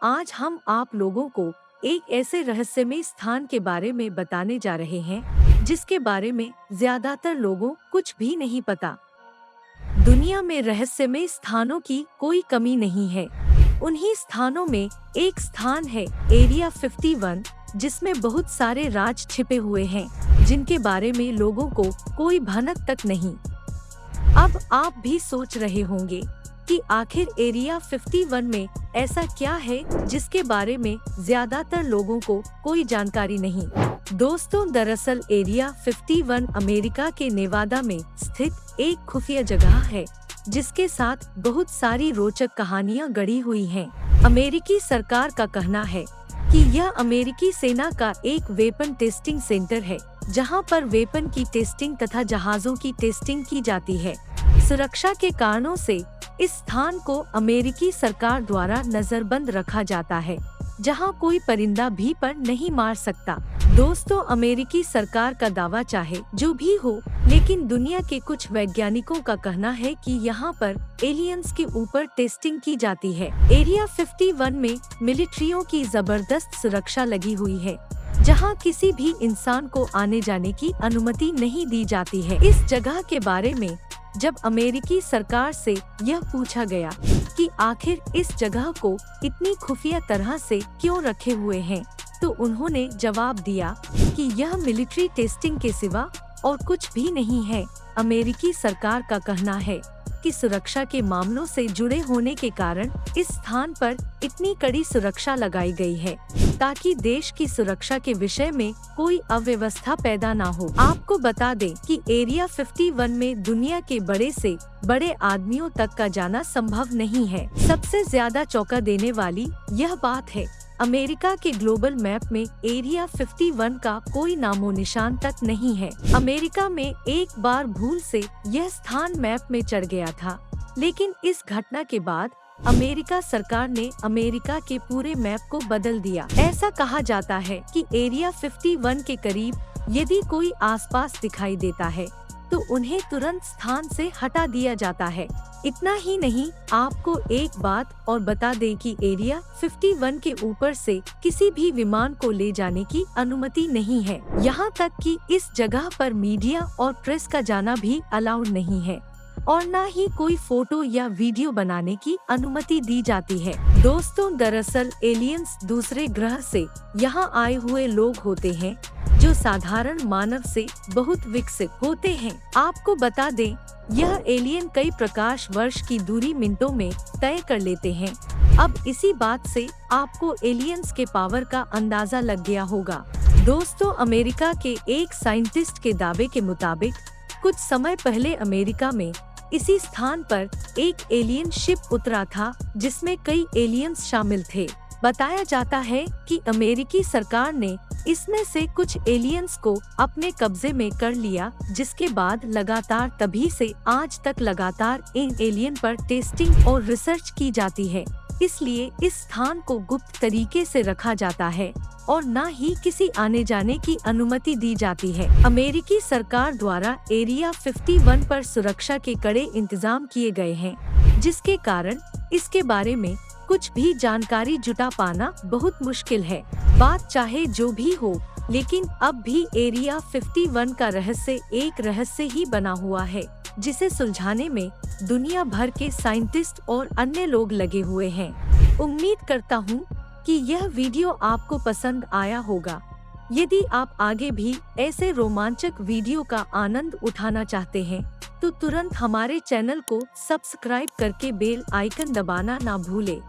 आज हम आप लोगों को एक ऐसे रहस्यमय स्थान के बारे में बताने जा रहे हैं जिसके बारे में ज्यादातर लोगों कुछ भी नहीं पता। दुनिया में रहस्यमय स्थानों की कोई कमी नहीं है। उन्हीं स्थानों में एक स्थान है एरिया 51, जिसमें बहुत सारे राज छिपे हुए हैं जिनके बारे में लोगों को कोई भनक तक नहीं। अब आप भी सोच रहे होंगे कि आखिर एरिया 51 में ऐसा क्या है जिसके बारे में ज्यादातर लोगों को कोई जानकारी नहीं। दोस्तों, दरअसल एरिया 51 अमेरिका के नेवादा में स्थित एक खुफिया जगह है जिसके साथ बहुत सारी रोचक कहानियां गढ़ी हुई हैं। अमेरिकी सरकार का कहना है कि यह अमेरिकी सेना का एक वेपन टेस्टिंग सेंटर है जहां पर वेपन की टेस्टिंग तथा जहाजों की टेस्टिंग की जाती है। सुरक्षा के कारणों से इस स्थान को अमेरिकी सरकार द्वारा नजरबंद रखा जाता है, जहां कोई परिंदा भी पर नहीं मार सकता। दोस्तों, अमेरिकी सरकार का दावा चाहे जो भी हो, लेकिन दुनिया के कुछ वैज्ञानिकों का कहना है कि यहाँ पर एलियंस के ऊपर टेस्टिंग की जाती है। एरिया 51 में मिलिट्रियों की जबरदस्त सुरक्षा लगी हुई है, जहां किसी भी इंसान को आने जाने की अनुमति नहीं दी जाती है। इस जगह के बारे में जब अमेरिकी सरकार से यह पूछा गया कि आखिर इस जगह को इतनी खुफिया तरह से क्यों रखे हुए हैं, तो उन्होंने जवाब दिया कि यह मिलिट्री टेस्टिंग के सिवा और कुछ भी नहीं है। अमेरिकी सरकार का कहना है कि सुरक्षा के मामलों से जुड़े होने के कारण इस स्थान पर इतनी कड़ी सुरक्षा लगाई गई है ताकि देश की सुरक्षा के विषय में कोई अव्यवस्था पैदा ना हो। आपको बता दें कि एरिया 51 में दुनिया के बड़े से बड़े आदमियों तक का जाना संभव नहीं है। सबसे ज्यादा चौंका देने वाली यह बात है, अमेरिका के ग्लोबल मैप में एरिया 51 का कोई नामो निशान तक नहीं है। अमेरिका में एक बार भूल से यह स्थान मैप में चढ़ गया था, लेकिन इस घटना के बाद अमेरिका सरकार ने अमेरिका के पूरे मैप को बदल दिया। ऐसा कहा जाता है कि एरिया 51 के करीब यदि कोई आसपास दिखाई देता है तो उन्हें तुरंत स्थान से हटा दिया जाता है। इतना ही नहीं, आपको एक बात और बता दें कि एरिया 51 के ऊपर से किसी भी विमान को ले जाने की अनुमति नहीं है। यहाँ तक कि इस जगह पर मीडिया और प्रेस का जाना भी अलाउड नहीं है और न ही कोई फोटो या वीडियो बनाने की अनुमति दी जाती है। दोस्तों, दरअसल एलियंस दूसरे ग्रह से यहाँ आए हुए लोग होते हैं जो साधारण मानव से बहुत विकसित होते हैं। आपको बता दें, यह एलियन कई प्रकाश वर्ष की दूरी मिनटों में तय कर लेते हैं। अब इसी बात से आपको एलियंस के पावर का अंदाजा लग गया होगा। दोस्तों, अमेरिका के एक साइंटिस्ट के दावे के मुताबिक कुछ समय पहले अमेरिका में इसी स्थान पर एक एलियन शिप उतरा था जिसमें कई एलियंस शामिल थे। बताया जाता है कि अमेरिकी सरकार ने इसमें से कुछ एलियंस को अपने कब्जे में कर लिया, जिसके बाद लगातार तभी से आज तक लगातार इन एलियन पर टेस्टिंग और रिसर्च की जाती है। इसलिए इस स्थान को गुप्त तरीके से रखा जाता है और न ही किसी आने जाने की अनुमति दी जाती है। अमेरिकी सरकार द्वारा एरिया 51 पर सुरक्षा के कड़े इंतजाम किए गए हैं, जिसके कारण इसके बारे में कुछ भी जानकारी जुटा पाना बहुत मुश्किल है। बात चाहे जो भी हो, लेकिन अब भी एरिया 51 का रहस्य एक रहस्य ही बना हुआ है, जिसे सुलझाने में दुनिया भर के साइंटिस्ट और अन्य लोग लगे हुए हैं। उम्मीद करता हूँ कि यह वीडियो आपको पसंद आया होगा। यदि आप आगे भी ऐसे रोमांचक वीडियो का आनंद उठाना चाहते हैं, तो तुरंत हमारे चैनल को सब्सक्राइब करके बेल आइकन दबाना ना भूलें।